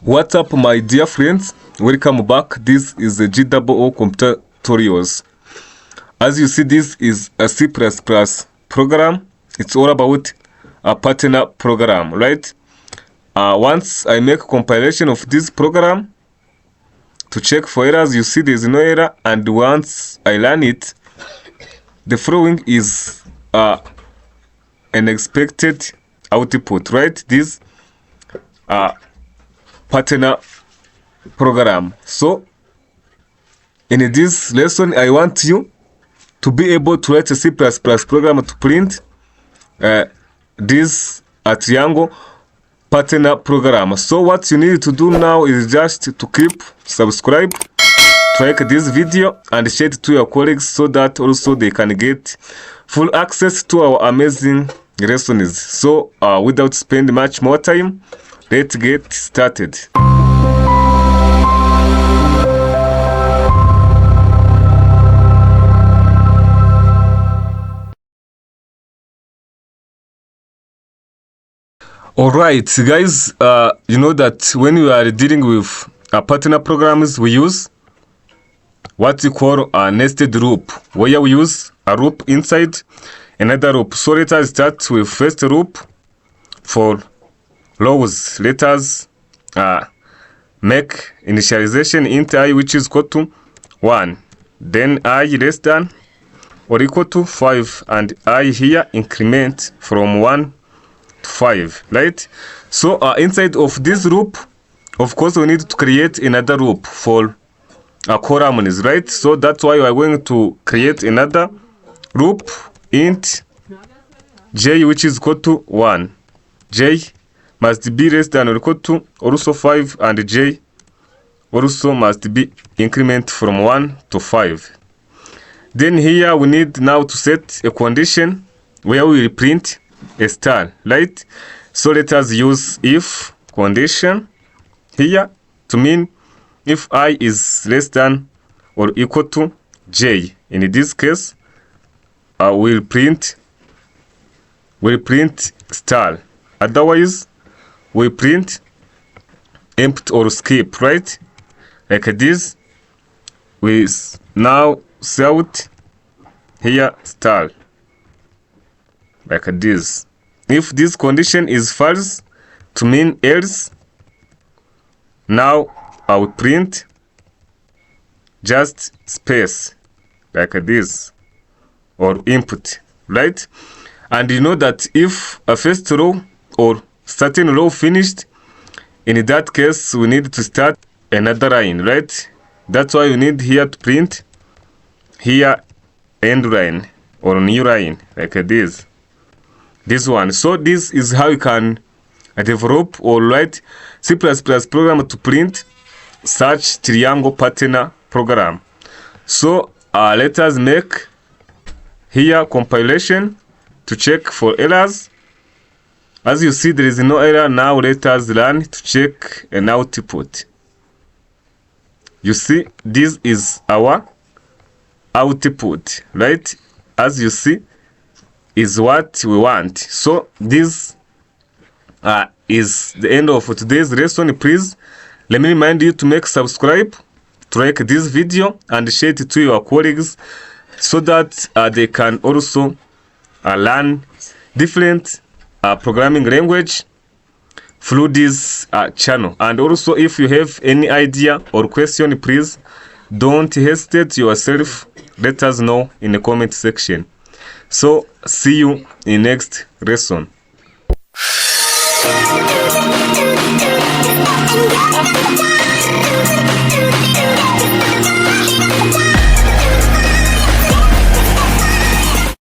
What's up, my dear friends? Welcome back. This is the GOO Computer Tutorials. As you see, this is a C++ program. It's all about a partner program, right? Once I make compilation of this program to check for errors, you see there's no error. And once I run it, the following is an expected output, right? This partner program. So in this lesson, I want you to be able to write a C++ program to print this triangle partner program. So what you need to do now is just to keep subscribe, to like this video and share it to your colleagues so that also they can get full access to our amazing lessons. So without spending much more time, let's get started. Alright guys, you know that when we are dealing with partner programs, we use what we call a nested loop, where we use a loop inside another loop. So let us start with first loop for rows. Let us make initialization int I, which is equal to 1, then I less than or equal to 5, and I here increment from 1 to 5, right? So inside of this loop, of course, we need to create another loop for columns, right? So that's why we are going to create another loop int j, which is equal to 1. J must be less than or equal to also 5, and j also must be increment from 1 to 5. Then here we need now to set a condition where we will print a star, right? So let us use if condition here to mean if I is less than or equal to j. In this case, we'll print star. Otherwise, we print empty or skip, right? Like this. We now shout here star, like this. If this condition is false, to mean else, now I will print just space, like this, or input, right? And you know that if a first row or certain row finished, in that case we need to start another line, right? That's why we need here to print here end line or new line, like this one. So this is how you can develop or write C++ program to print such triangle partner program. So let us make here compilation to check for errors. As you see, there is no error. Now let us run to check an output. You see, this is our output, right? As you see, is what we want. So this is the end of today's lesson. Please let me remind you to make subscribe, to like this video and share it to your colleagues so that they can also learn different programming language through this channel. And also, if you have any idea or question, please don't hesitate yourself. Let us know in the comment section. So see you in next lesson.